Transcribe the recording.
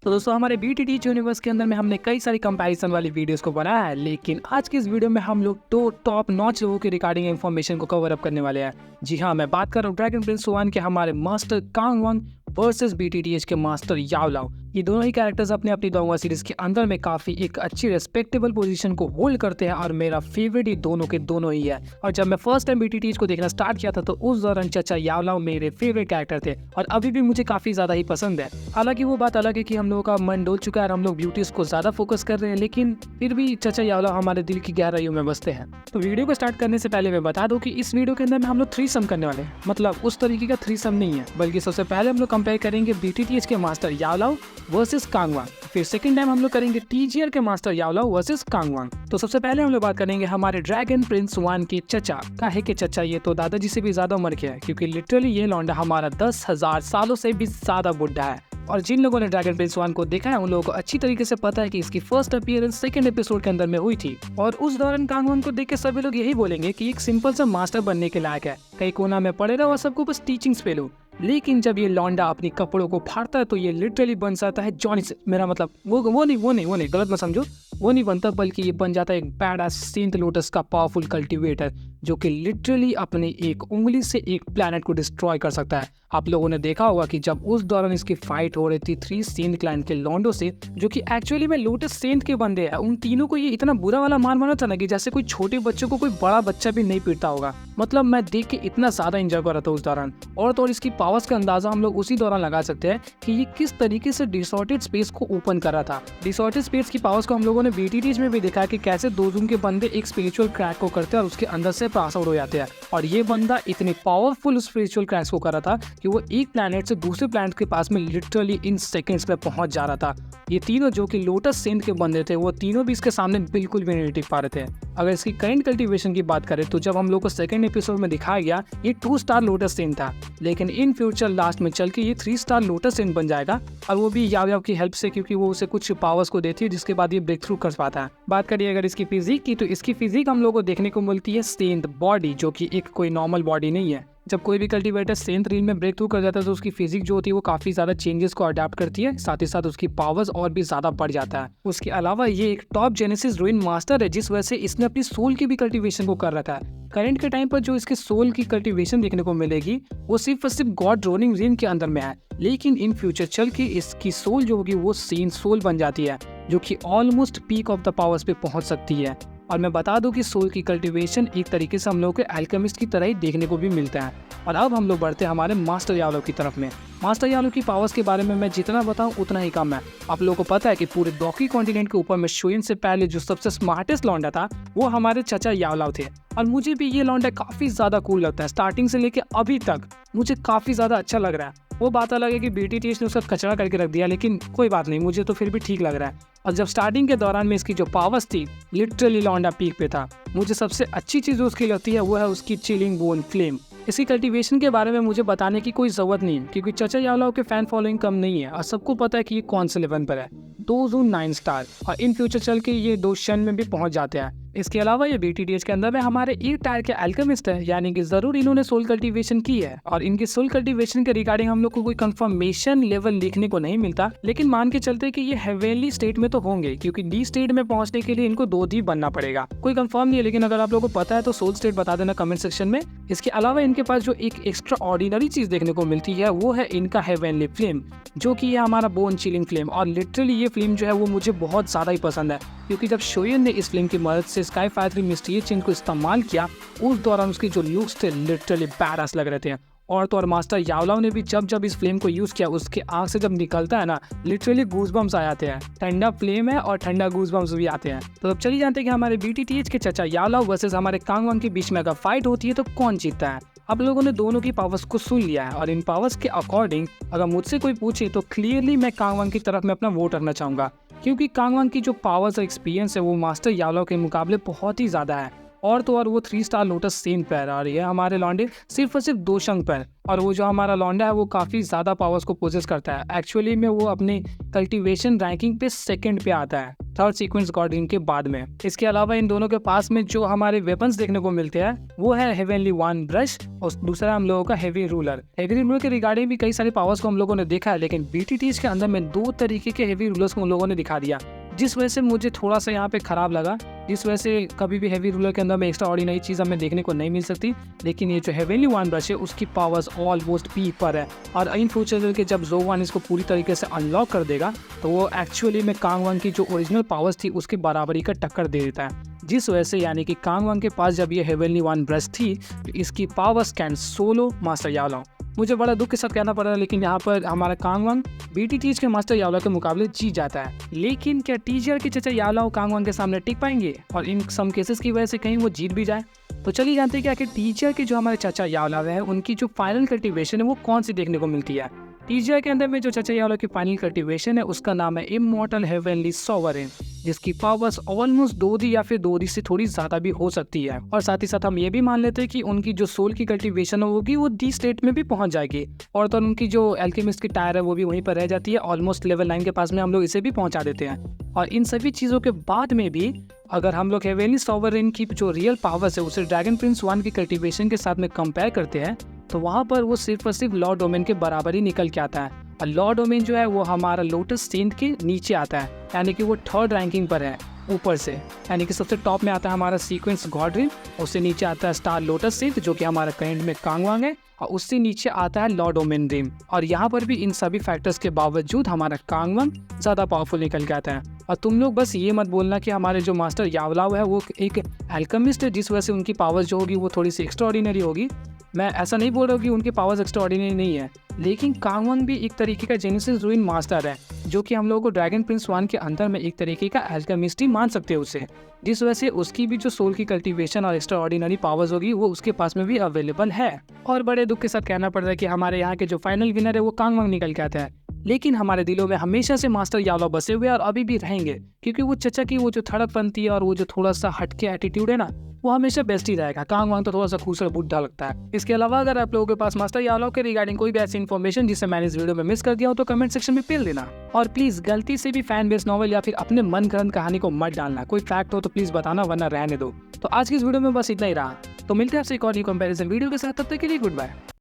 तो दोस्तों हमारे BTTH यूनिवर्स के अंदर में हमने कई सारी कंपैरिजन वाली वीडियोस को बनाया है, लेकिन आज की इस वीडियो में हम लोग दो टॉप नॉच लोगों के रिगार्डिंग इन्फॉर्मेशन को कवर अप करने वाले हैं। जी हाँ, मैं बात कर रहा हूँ ड्रैगन प्रिंस 1 के हमारे मास्टर कांग वांग वर्सेस BTTH के मास्टर याओ लाओ। ये दोनों ही कैरेक्टर्स अपने अपनी दोंगा सीरीज के अंदर में काफी एक अच्छी रेस्पेक्टेबल पोजीशन को होल्ड करते हैं और मेरा फेवरेट ये दोनों के दोनों ही है। और जब मैं फर्स्ट टाइम BTTH को देखना स्टार्ट किया था तो उस दौरान चाचा याओ लाओ मेरे फेवरेट कैरेक्टर थे और अभी भी मुझे काफी ज्यादा ही पसंद है। हालांकि वो बात अलग है कि हम लोगों का मन डोल चुका है और हम लोग ब्यूटीज को ज्यादा फोकस कर रहे हैं, लेकिन फिर भी चाचा याओ लाओ हमारे दिल की गहराइयों में बसते हैं। तो वीडियो को स्टार्ट करने से पहले मैं बता दूं कि इस वीडियो के अंदर में हम लोग थ्रीसम करने वाले हैं। मतलब उस तरीके का थ्रीसम नहीं है, बल्कि सबसे पहले हम लोग कंपेयर करेंगे BTTH के मास्टर याओ लाओ वर्सेस कांग वांग। फिर सेकंड टाइम हम लोग करेंगे TGR के मास्टर याओ लाओ वर्सेस कांग वांग। तो सबसे पहले हम लोग बात करेंगे हमारे ड्रैगन प्रिंस 1 के चचा। काहे के चचा, ये तो दादाजी से भी ज्यादा उम्र के है, क्योंकि लिटरली ये लौंडा हमारा 10,000 सालों से भी ज्यादा बुढ़ा है। और जिन लोगों ने ड्रैगन प्रिंस 1 को देखा है उन लोगों को अच्छी तरीके से पता है कि इसकी फर्स्ट अपीयरेंस सेकंड एपिसोड के अंदर में हुई थी। और उस दौरान कांग वांग को देख के सभी लोग यही बोलेंगे कि एक सिंपल सा मास्टर बनने के लायक है, कहीं कोना में पड़े रहो और सबको बस टीचिंग्स पे लो। लेकिन जब ये लौंडा अपनी कपड़ों को फाड़ता है तो ये लिटरली बन जाता है जॉनी से। मेरा मतलब वो नहीं गलत मत समझो, वो नहीं बनता, बल्कि ये बन जाता है एक बैड सेंट लोटस का पावरफुल कल्टीवेटर, जो कि लिटरली अपने एक उंगली से एक प्लैनेट को डिस्ट्रॉय कर सकता है। आप लोगों ने देखा होगा कि जब उस दौरान इसकी फाइट हो रही थी 3 सेंट क्लैन के लॉन्डो से, जो कि एक्चुअली में लोटस सेंट के बंदे हैं, उन तीनों को ये इतना बुरा वाला मार मारा था ना कि जैसे कोई छोटे बच्चों को कोई बड़ा बच्चा भी नहीं पीटता होगा। मतलब मैं देख के इतना ज्यादा एंजॉय कर रहा था उस दौरान। और तो और इसकी पावर्स का अंदाजा हम लोग उसी दौरान लगा सकते हैं कि ये किस तरीके से डिसॉर्टेड स्पेस को ओपन कर रहा था। डिसॉर्टेड स्पेस की पावर्स को हम लोगों ने BTTH में भी देखा है कि कैसे दो जून के बंदे एक स्पिरिचुअल क्रैक को करते हैं और उसके अंदर से पास आउट हो जाते हैं। और ये बंदा इतने पावरफुल स्पिरिचुअल क्रैक्स को कर रहा था कि वो एक प्लैनेट से दूसरे प्लैनेट के पास में लिटरली इन सेकंड्स में पहुंच जा रहा था। ये तीनों जो कि लोटस सेंट के बंदे थे, वो तीनों भी इसके सामने बिल्कुल भी नहीं टिक पा रहे थे। अगर इसकी करंट कल्टीवेशन की बात करें तो जब हम लोग को सेकंड एपिसोड में दिखाया गया ये 2 स्टार लोटस सेंट था, लेकिन इन फ्यूचर लास्ट में चल के ये 3 स्टार लोटस सेंट बन जाएगा, और वो भी याओ याओ की हेल्प से, क्योंकि वो उसे कुछ पावर्स को देती है जिसके बाद ये ब्रेक थ्रू कर पाता है। बात करिए अगर इसकी फिजिक की, तो इसकी फिजिक हम लोग को देखने को मिलती है सेंट बॉडी, जो कि एक कोई नॉर्मल बॉडी नहीं है। जब कोई भी कल्टीवेटर सेंट रील में ब्रेक थ्रू कर जाता है तो उसकी फिजिक जो होती है वो काफी ज्यादा चेंजेस को अडेप्ट करती है, साथ ही साथ उसकी पावर्स और भी ज्यादा बढ़ जाता है। उसके अलावा ये एक टॉप जेनेसिस रूइन मास्टर है, जिस वजह से इसने अपनी सोल की भी कल्टीवेशन को कर रखा है। करंट के टाइम पर जो इसके सोल की कल्टीवेशन देखने को मिलेगी वो सिर्फ और सिर्फ गॉड रोनिंग रीन के अंदर में है, लेकिन इन फ्यूचर चल के इसकी सोल जो होगी वो सेंट सोल बन जाती है, जो कि almost peak of the powers पे पहुंच सकती है। और मैं बता दूं कि सोल की कल्टीवेशन एक तरीके से हम लोग के अल्केमिस्ट की तरह ही देखने को भी मिलता है। और अब हम लोग बढ़ते हैं हमारे मास्टर याओ लाओ की तरफ में। मास्टर याओ लाओ की पावर्स के बारे में मैं जितना बताऊं उतना ही कम है। आप लोगों को पता है कि पूरे डॉकी कॉन्टिनेंट के ऊपर में शोइन से पहले जो सबसे स्मार्टेस्ट लौंडा था वो हमारे चाचा याओ लाओ थे, और मुझे भी ये लौंडा काफी ज्यादा कूल लगता है। स्टार्टिंग से लेके अभी तक मुझे काफी ज्यादा अच्छा लग रहा है। वो बात अलग है कि BTTH ने उसका कचरा करके रख दिया, लेकिन कोई बात नहीं, मुझे तो फिर भी ठीक लग रहा है। और जब स्टार्टिंग के दौरान में इसकी जो पावर्स थी, लिटरली लौंडा पीक पे था। मुझे सबसे अच्छी चीज उसकी लगती है वो है उसकी चिलिंग बोन फ्लेम। इसकी कल्टीवेशन के बारे में मुझे बताने की कोई जरूरत नहीं है, क्योंकि चाचा याओ लाओ के फैन फॉलोइंग कम नहीं है और सबको पता है कि ये कौन से लेवल पर है। 2 जून 9 स्टार, और इन फ्यूचर चल के ये 2 शन में भी पहुंच जाते हैं। इसके अलावा ये BTTH के अंदर में हमारे एक टायर के अल्केमिस्ट है, यानी कि जरूर इन्होंने सोल कल्टीवेशन की है। और इनकी सोल कल्टीवेशन के रिगार्डिंग हम लोग को कोई कंफर्मेशन लेवल लिखने को नहीं मिलता, लेकिन मान के चलते कि ये हेवेनली स्टेट में तो होंगे, क्योंकि डी स्टेट में पहुंचने के लिए इनको 2 दी बनना पड़ेगा। कोई कंफर्म नहीं है, लेकिन अगर आप लोगों को पता है तो सोल स्टेट बता देना कमेंट सेक्शन में। इसके अलावा इनके पास जो एक एक्स्ट्रा ऑर्डिनरी चीज देखने को मिलती है वो है इनका हेवेनली फ्लेम, जो कि है हमारा बोन चिलिंग फ्लेम। और लिटरली ये फ्लेम जो है वो मुझे बहुत ज्यादा ही पसंद है, क्योंकि जब शोयन ने इस फ्लेम की मदद से स्काई फायर 3 मिस्टीरियस चेन को इस्तेमाल किया, उस दौरान उसके जो लुक्स थे लिटरली बैडास लग रहे थे। और तो और मास्टर याओ लाओ ने भी जब इस फ्लेम को यूज किया, उसके आंख से जब निकलता है ना, लिटरली गूज़बम्स आ जाते हैं। ठंडा फ्लेम है और ठंडा गूज़बम्स भी आते हैं। तो अब चलिए जानते हैं कि हमारे BTTH के चाचा याओ लाओ वर्सेस हमारे कांग वांग के बीच में अगर फाइट होती है तो कौन जीतता है। आप लोगों ने दोनों की पावर्स को सुन लिया है, और इन पावर्स के अकॉर्डिंग अगर मुझसे कोई पूछे तो क्लियरली मैं कांग वांग की तरफ में अपना वोट रखना चाहूंगा, क्योंकि कांग वांग की जो पावर्स और एक्सपीरियंस है वो मास्टर याओ लाओ के मुकाबले बहुत ही ज्यादा है। और तो और वो 3 स्टार लोटस सेंट पैर, और ये हमारे लौंडे सिर्फ और सिर्फ 2 शंख पैर। और वो जो हमारा लौंडा है वो काफी ज्यादा पावर्स को पोजेस करता है। एक्चुअली में वो अपने कल्टीवेशन रैंकिंग पे सेकंड पे आता है। थर्ड सीक्वेंस गॉड के बाद में। इसके अलावा इन दोनों के पास में जो हमारे वेपन्स देखने को मिलते हैं वो है हेवनली वन ब्रश और दूसरा हम लोगों का हेवी रूलर। हेवी रूलर के रिगार्डिंग भी कई सारे पावर्स को हम लोगों ने देखा है, लेकिन BTTH के अंदर में 2 तरीके के हेवी रूलर्स को हम लोगों ने दिखा दिया, जिस वजह से मुझे थोड़ा सा यहाँ पे खराब लगा। जिस वजह से कभी भी हेवी रूलर के अंदर में एक्स्ट्रा ऑर्डिनरी चीज़ हमें देखने को नहीं मिल सकती, लेकिन ये जो हेवनली वन ब्रश है उसकी पावर्स ऑलमोस्ट पीक पर है। और इन फ्यूचर के जब ज़ो-1 इसको पूरी तरीके से अनलॉक कर देगा तो वो एक्चुअली में कांग-1 की जो ओरिजिनल पावर्स थी उसकी बराबरी का टक्कर दे देता है। जिस वजह से यानी कि कांग-1 के पास जब ये हेवनली वन ब्रश थी तो इसकी पावर्स कैन सोलो मास्टर यावलाओ। मुझे बड़ा दुख के साथ कहना पड़ रहा है, लेकिन यहाँ पर हमारा कांग-1 BTTH के मास्टर यावलाओ के मुकाबले जीत जाता है। लेकिन क्या टीचर के चचा यावलाओ कांग-1 के सामने टिक पाएंगे और इन सम केसेस की वजह से कहीं वो जीत भी जाए? तो चलिए जानते हैं कि आखिर टीचर के जो हमारे चचा यावलाओ है उनकी जो फाइनल कल्टिवेशन है वो कौन सी देखने को मिलती है। टीचर के अंदर में जो चचा यावलाओ की फाइनल कल्टिवेशन है उसका नाम है इमॉर्टल हेवनली सॉवरेन, जिसकी पावर्स ऑलमोस्ट 2D या फिर 2D से थोड़ी ज्यादा भी हो सकती है। और साथ ही साथ हम ये भी मान लेते हैं कि उनकी जो सोल की कल्टिवेशन होगी वो D स्टेट में भी पहुंच जाएगी। और तो उनकी जो एल्केमिस्ट की टायर है वो भी वहीं पर रह जाती है, ऑलमोस्ट लेवल 9 के पास में हम लोग इसे भी पहुंचा देते हैं। और इन सभी चीज़ों के बाद में भी अगर हम लोग हेवनली सॉवरेन की जो रियल पावर्स है उसे ड्रैगन प्रिंस 1 की कल्टिवेशन के साथ में कंपेयर करते हैं तो वहाँ पर वो सिर्फ और सिर्फ लॉ डोमेन के बराबर ही निकल के आता है। और लॉ डोमेन जो है वो हमारा लोटस सेंट के नीचे आता है, यानी कि वो 3rd रैंकिंग पर है ऊपर से। यानी कि सबसे टॉप में आता है हमारा सीक्वेंस गॉड रिम, उससे नीचे आता है स्टार लोटस सेंट जो कि हमारा करंट में कांग-1 है, और उससे नीचे आता है लॉ डोमेन रिम। और यहाँ पर भी इन सभी फैक्टर्स के बावजूद हमारा कांग-1 ज़्यादा पावरफुल निकल के आता है। और तुम लोग बस ये मत बोलना कि हमारे जो मास्टर यावलाओ है वो एक एल्केमिस्ट है जिस वजह से उनकी पावर्स जो होगी वो थोड़ी सी एक्स्ट्रा ऑर्डिनरी होगी। मैं ऐसा नहीं बोल रहा हूँ कि उनकी पावर्स एक्स्ट्रा ऑर्डिनरी नहीं है, लेकिन कांग-1 भी एक तरीके का जेनेसिस रूइन मास्टर है जो कि हम लोगों को ड्रैगन प्रिंस 1 के अंदर में एक तरीके का एल्केमिस्ट ही मान सकते हैं उसे, जिस वजह से उसकी भी जो सोल की कल्टिवेशन और एक्स्ट्रा ऑर्डिनरी पावर्स होगी वो उसके पास में भी अवेलेबल है। और बड़े दुख के साथ कहना पड़ रहा है कि हमारे यहाँ के जो फाइनल विनर है वो कांग-1 निकल के आता है, लेकिन हमारे दिलों में हमेशा से मास्टर यावलाओ बसे हुए और अभी भी रहेंगे, क्योंकि वो चचा की वो जो धड़कपंती है और वो जो थोड़ा सा हटके एटीट्यूड है ना वो हमेशा बेस्ट ही रहेगा। कांग-1 तो थोड़ा सा खूबसूरत बुढ़ा लगता है। इसके अलावा अगर आप लोगों के पास मास्टर यावलाओ के रिगार्डिंग कोई भी ऐसी इन्फॉर्मेशन जिसे मैंने इस वीडियो में मिस कर दिया हो तो कमेंट सेक्शन में पेल देना। और प्लीज गलती से भी फैन बेस नॉवल या फिर अपने मन गढ़ंत कहानी को मत डालना। कोई फैक्ट हो तो प्लीज बताना, वरना रहने दो। तो आज की इस वीडियो में बस इतना ही रहा, तो मिलते हैं आपसे एक और कंपैरिजन वीडियो के साथ। तब तक के लिए गुड बाय।